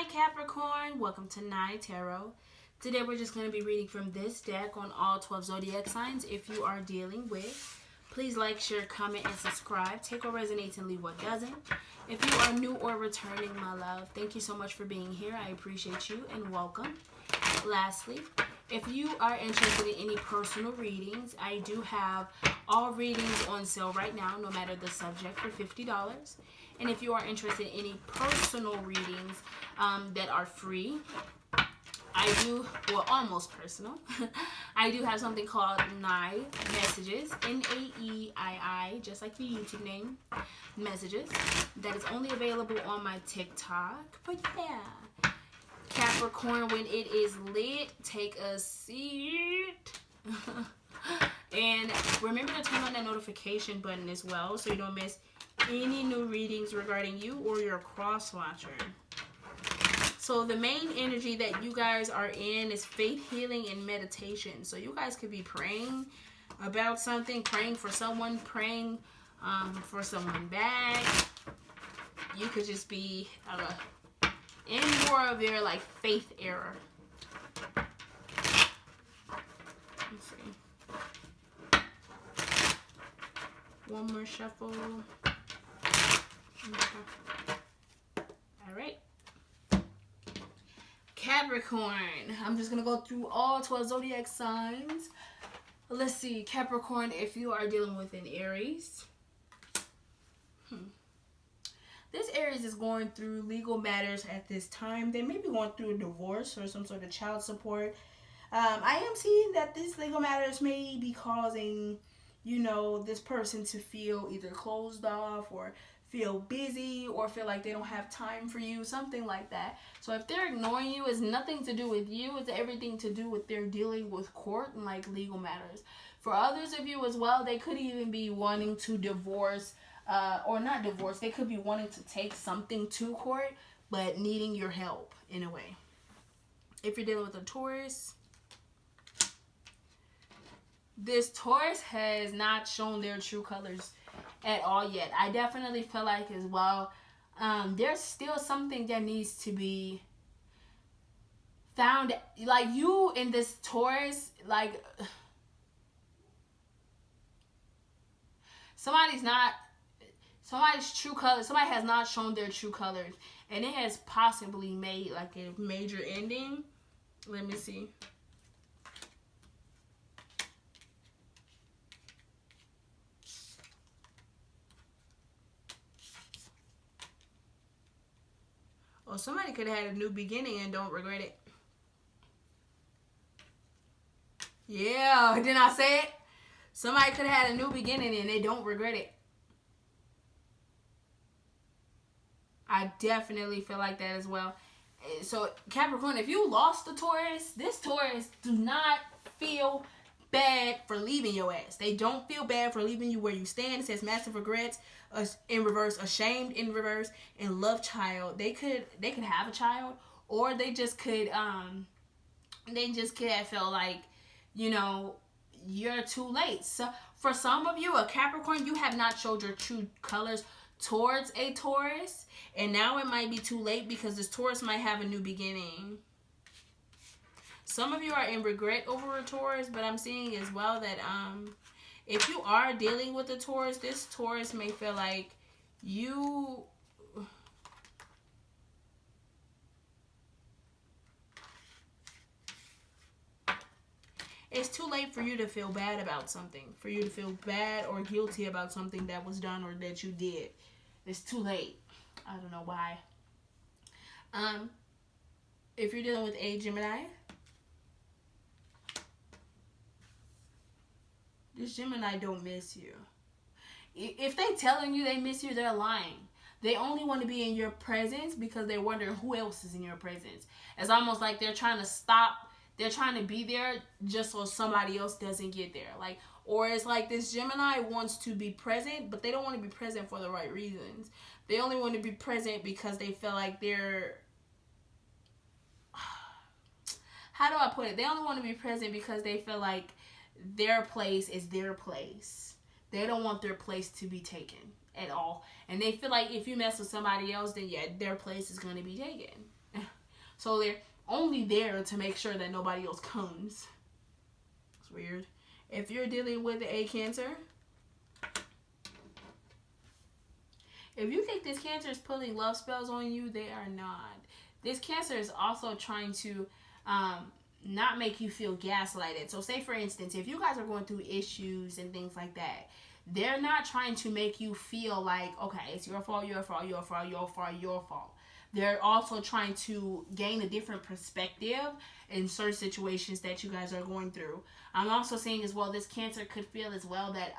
Capricorn, welcome to Night Tarot. Today we're just going to be reading from this deck on all 12 zodiac signs. If you are dealing with, please like, share, comment, and subscribe. Take what resonates and leave what doesn't. If you are new or returning, my love, thank you so much for being here. I appreciate you and welcome. Lastly, if you are interested in any personal readings, I do have all readings on sale right now, no matter the subject, for $50. And if you are interested in any personal readings that are free, I do, well, almost personal. I do have something called Naii Messages, Naei, just like the YouTube name, Messages, that is only available on my TikTok. But yeah, Capricorn, when it is lit, take a seat. And remember to turn on that notification button as well, so you don't miss any new readings regarding you or your cross watcher. So the main energy that you guys are in is faith, healing, and meditation. So you guys could be praying about something, praying for someone, praying for someone back. You could just be in more of your like faith era. Let's see. One more shuffle. All right. Capricorn. I'm just going to go through all 12 zodiac signs. Let's see. Capricorn, if you are dealing with an Aries. This Aries is going through legal matters at this time. They may be going through a divorce or some sort of child support. I am seeing that these legal matters may be causing, you know, this person to feel either closed off or feel busy or feel like they don't have time for you, something like that. So if they're ignoring you, it's nothing to do with you. It's everything to do with their dealing with court and like legal matters. For others of you as well, they could even be wanting to divorce or not divorce. They could be wanting to take something to court, but needing your help in a way. If you're dealing with a Taurus, this Taurus has not shown their true colors at all yet. I definitely feel like as well, there's still something that needs to be found. Like you in this Taurus, like somebody's true color, somebody has not shown their true colors, and it has possibly made like a major ending. Let me see. Or somebody could have had a new beginning and don't regret it. Yeah, didn't I say it? Somebody could have had a new beginning and they don't regret it. I definitely feel like that as well. So, Capricorn, if you lost the Taurus, this Taurus do not feel bad for leaving your ass. They don't feel bad for leaving you where you stand. It says massive regrets in reverse, ashamed in reverse, and love child. They could have a child, or they just could have felt like, you know, you're too late. So for some of you, a Capricorn, you have not showed your true colors towards a Taurus, and now it might be too late because this Taurus might have a new beginning. Some of you are in regret over a Taurus, but I'm seeing as well that if you are dealing with a Taurus, this Taurus may feel like you... It's too late for you to feel bad about something, for you to feel bad or guilty about something that was done or that you did. It's too late. I don't know why. If you're dealing with a Gemini, this Gemini don't miss you. If they telling you they miss you, they're lying. They only want to be in your presence because they're wondering who else is in your presence. It's almost like they're trying to stop. They're trying to be there just so somebody else doesn't get there. Like, or it's like this Gemini wants to be present, but they don't want to be present for the right reasons. They only want to be present because they feel like they're... How do I put it? They only want to be present because they feel like their place is their place. They don't want their place to be taken at all. And they feel like if you mess with somebody else, then yeah, their place is going to be taken. So they're only there to make sure that nobody else comes. It's weird. If you're dealing with a Cancer, if you think this Cancer is pulling love spells on you, they are not. This Cancer is also trying to not make you feel gaslighted. So say, for instance, if you guys are going through issues and things like that, they're not trying to make you feel like, okay, it's your fault, your fault, your fault, your fault, your fault. They're also trying to gain a different perspective in certain situations that you guys are going through. I'm also saying as well, this Cancer could feel as well that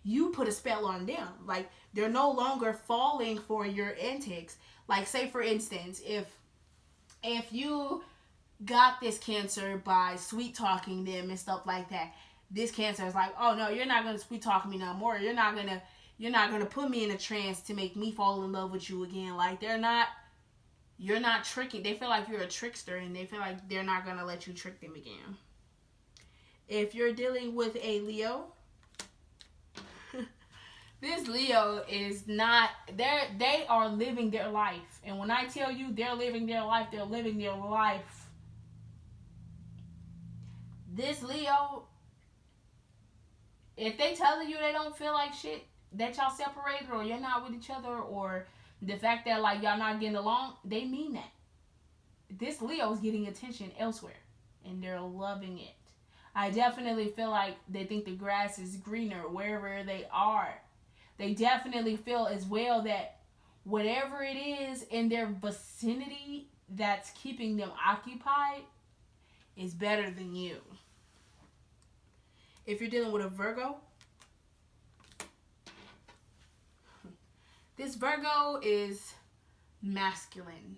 you put a spell on them. Like, they're no longer falling for your antics. Like, say, for instance, if you got this Cancer by sweet talking them and stuff like that, this Cancer is like, oh no, you're not gonna sweet talk me no more. You're not gonna put me in a trance to make me fall in love with you again. Like, you're not tricking. They feel like you're a trickster, and they feel like they're not gonna let you trick them again. If you're dealing with a Leo, this Leo is not, they are living their life. And when I tell you they're living their life, they're living their life. This Leo, if they telling you they don't feel like shit, that y'all separated or you're not with each other, or the fact that like y'all not getting along, they mean that. This Leo is getting attention elsewhere, and they're loving it. I definitely feel like they think the grass is greener wherever they are. They definitely feel as well that whatever it is in their vicinity that's keeping them occupied is better than you. If you're dealing with a Virgo, this Virgo is masculine.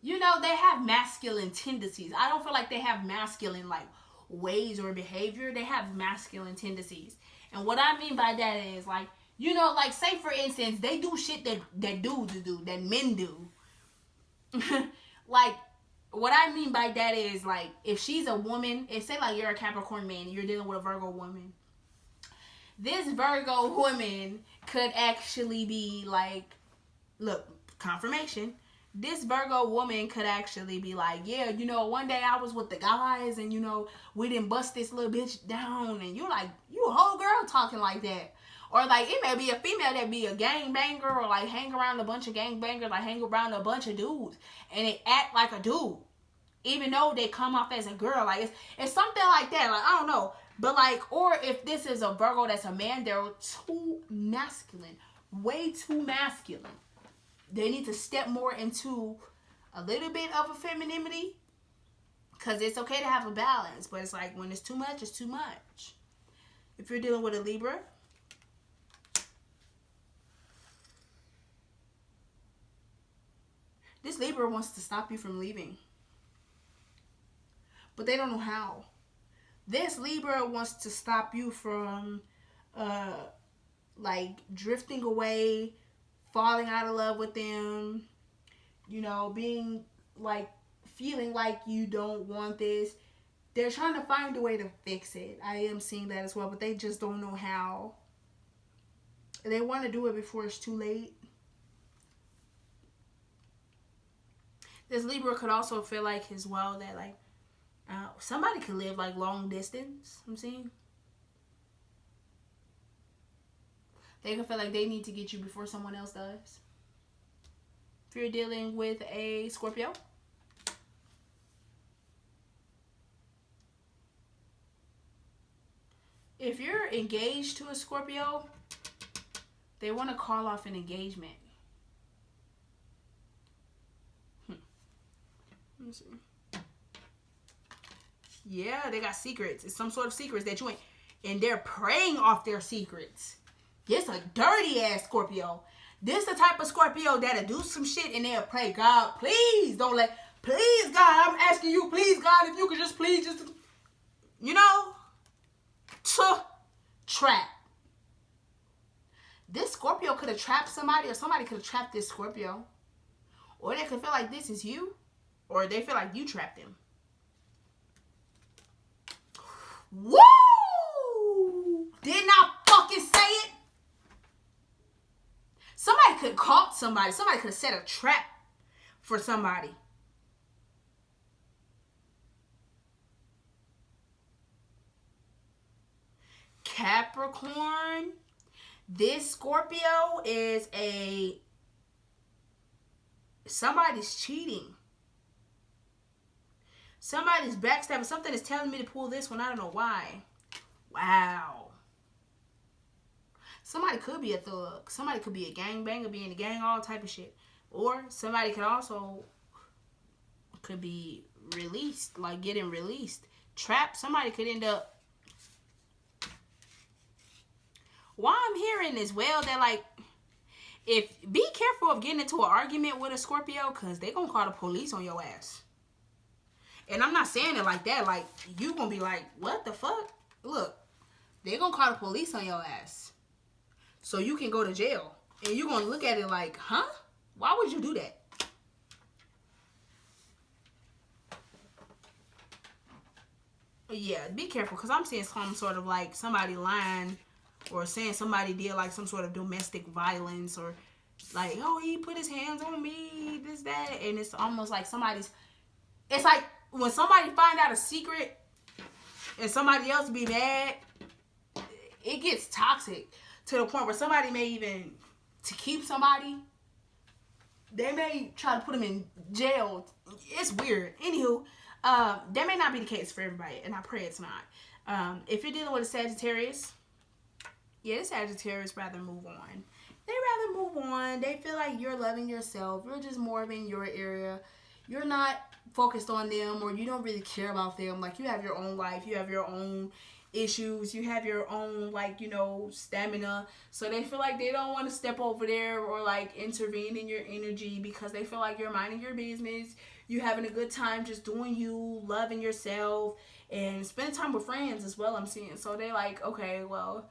You know, they have masculine tendencies. I don't feel like they have masculine like ways or behavior. They have masculine tendencies. And what I mean by that is, like, you know, like, say for instance, they do shit that dudes do, that men do. Like, what I mean by that is, like, if she's a woman, if say like you're a Capricorn man and you're dealing with a Virgo woman, this Virgo woman could actually be like, look, confirmation. This Virgo woman could actually be like, yeah, you know, one day I was with the guys and, you know, we didn't bust this little bitch down. And you're like, you a whole girl talking like that. Or like, it may be a female that be a gangbanger, or like hang around a bunch of gangbangers, like hang around a bunch of dudes. And they act like a dude, even though they come off as a girl. Like, it's something like that. Like, I don't know. But like, or if this is a Virgo that's a man, they're too masculine. Way too masculine. They need to step more into a little bit of a femininity, because it's okay to have a balance, but it's like when it's too much, it's too much. If you're dealing with a Libra, this Libra wants to stop you from leaving, but they don't know how. This Libra wants to stop you from like drifting away, falling out of love with them, you know, being like, feeling like you don't want this. They're trying to find a way to fix it. I am seeing that as well, but they just don't know how. They want to do it before it's too late. This Libra could also feel like as well that like somebody could live like long distance. I'm seeing. They can feel like they need to get you before someone else does. If you're dealing with a Scorpio, if you're engaged to a Scorpio, they want to call off an engagement. Let me see. Yeah, they got secrets. It's some sort of secrets that you ain't, and they're preying off their secrets. This a dirty ass Scorpio. This the type of Scorpio that'll do some shit and they'll pray, God, please don't let, please God, I'm asking you, please God, if you could just please just, you know, trap. This Scorpio could have trapped somebody, or somebody could have trapped this Scorpio. Or they could feel like this is you, or they feel like you trapped them. Woo! Did not fucking say it. Somebody could have caught somebody. Somebody could have set a trap for somebody. Capricorn, this Scorpio is somebody's cheating. Somebody's backstabbing. Something is telling me to pull this one. I don't know why. Wow. Somebody could be a thug. Somebody could be a gangbanger, be in the gang, all type of shit. Or somebody could be released, like getting released. Trapped. Somebody could end up. Why I'm hearing as well that, like, be careful of getting into an argument with a Scorpio, because they gonna call the police on your ass. And I'm not saying it like that. Like, you gonna be like, what the fuck? Look, they gonna call the police on your ass, so you can go to jail. And you gonna look at it like, huh? Why would you do that? Yeah, be careful, because I'm seeing some sort of like somebody lying, or saying somebody did like some sort of domestic violence, or like, oh, he put his hands on me, this, that. And it's almost like it's like when somebody find out a secret and somebody else be mad, it gets toxic to the point where somebody may even, to keep somebody, they may try to put them in jail. It's weird. Anywho, that may not be the case for everybody, and I pray it's not. If you're dealing with a Sagittarius, yeah, the Sagittarius rather move on. They rather move on. They feel like you're loving yourself. You're just more of in your area. You're not focused on them, or you don't really care about them. Like, you have your own life. You have your own issues. You have your own, like, you know, stamina. So they feel like they don't want to step over there or, like, intervene in your energy, because they feel like you're minding your business. You having a good time just doing you, loving yourself, and spending time with friends as well, I'm seeing. So they like, okay, well,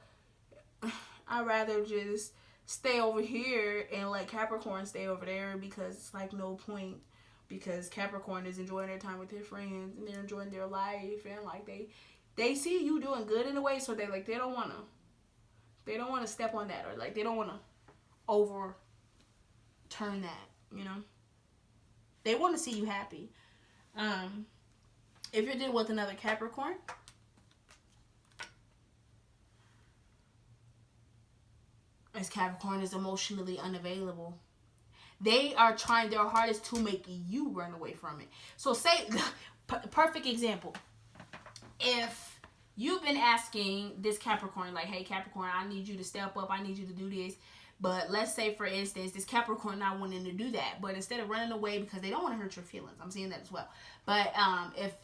I'd rather just stay over here and let Capricorn stay over there, because it's like no point, because Capricorn is enjoying their time with their friends and they're enjoying their life, and like they see you doing good in a way, so they don't want to step on that, or like they don't want to overturn that, you know. They want to see you happy. If you're dealing with another Capricorn, as Capricorn is emotionally unavailable. They are trying their hardest to make you run away from it. So say, perfect example. If you've been asking this Capricorn, like, hey, Capricorn, I need you to step up. I need you to do this. But let's say, for instance, this Capricorn not wanting to do that. But instead of running away because they don't want to hurt your feelings. I'm seeing that as well. But if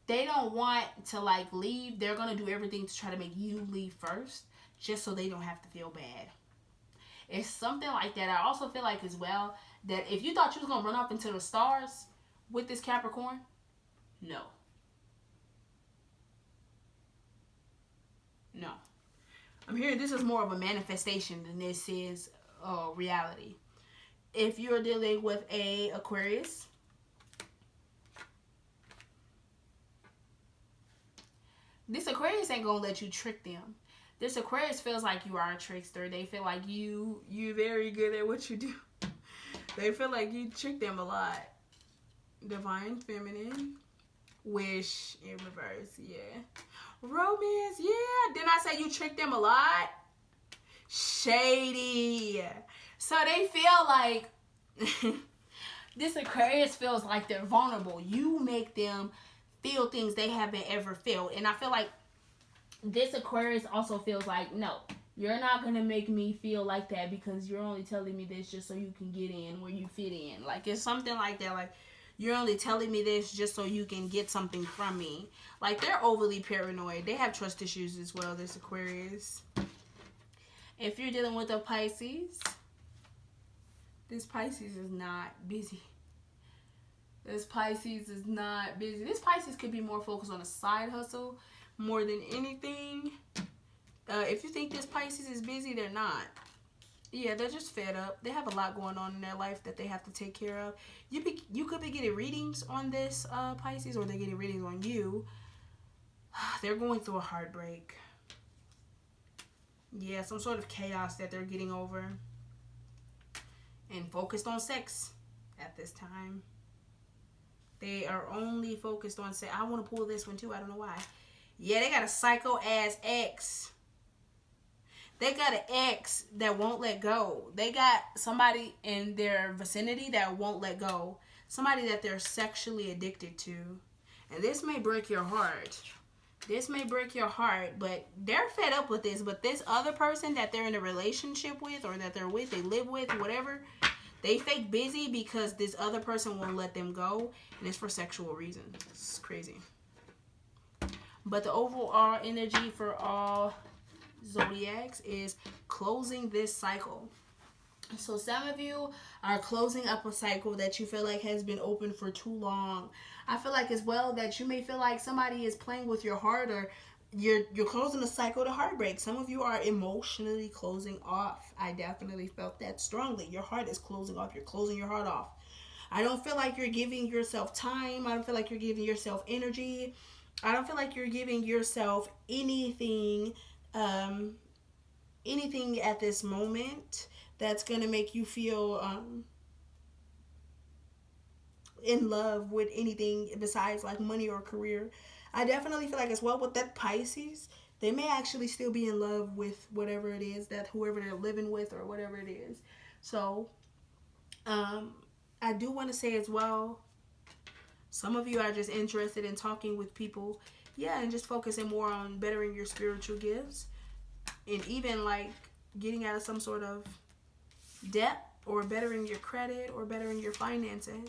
they don't want to, like, leave, they're going to do everything to try to make you leave first, just so they don't have to feel bad. It's something like that. I also feel like as well that if you thought you was going to run up into the stars with this Capricorn, no. No. I'm hearing this is more of a manifestation than this is reality. If you're dealing with a Aquarius, this Aquarius ain't going to let you trick them. This Aquarius feels like you are a trickster. They feel like you're very good at what you do. They feel like you trick them a lot. Divine Feminine. Wish in reverse, yeah. Romance, yeah. Didn't I say you trick them a lot? Shady. So they feel like this Aquarius feels like they're vulnerable. You make them feel things they haven't ever felt. And I feel like this Aquarius also feels like, no, you're not going to make me feel like that, because you're only telling me this just so you can get in where you fit in. Like, it's something like that. Like, you're only telling me this just so you can get something from me. Like, they're overly paranoid. They have trust issues as well, this Aquarius. If you're dealing with a Pisces, this Pisces is not busy. This Pisces is not busy. This Pisces could be more focused on a side hustle more than anything. If you think this Pisces is busy, they're not. Yeah, they're just fed up. They have a lot going on in their life that they have to take care of. You could be getting readings on this Pisces, or they're getting readings on you. They're going through a heartbreak. Yeah, some sort of chaos that they're getting over. And focused on sex. at this time. They are only focused on saying, I want to pull this one too. I don't know why. Yeah, they got a psycho ass ex. They got an ex that won't let go. They got somebody in their vicinity that won't let go. Somebody that they're sexually addicted to. And this may break your heart. This may break your heart, but they're fed up with this. But this other person that they're in a relationship with, or that they're with, they live with, whatever, they fake busy because this other person won't let them go. And it's for sexual reasons. It's crazy. But the overall energy for all Zodiacs is closing this cycle. So some of you are closing up a cycle that you feel like has been open for too long. I feel like as well that you may feel like somebody is playing with your heart, or you're closing a cycle to heartbreak. Some of you are emotionally closing off. I definitely felt that strongly. Your heart is closing off. You're closing your heart off. I don't feel like you're giving yourself time. I don't feel like you're giving yourself energy. I don't feel like you're giving yourself anything at this moment that's going to make you feel in love with anything besides like money or career. I definitely feel like as well with that Pisces, they may actually still be in love with whatever it is that whoever they're living with or whatever it is. So I do want to say as well, some of you are just interested in talking with people, and just focusing more on bettering your spiritual gifts, and even like getting out of some sort of debt, or bettering your credit, or bettering your finances.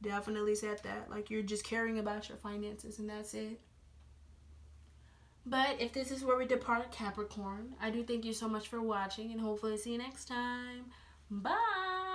Definitely said that. Like you're just caring about your finances and that's it. But if this is where we depart, Capricorn, I do thank you so much for watching, and hopefully see you next time. Bye.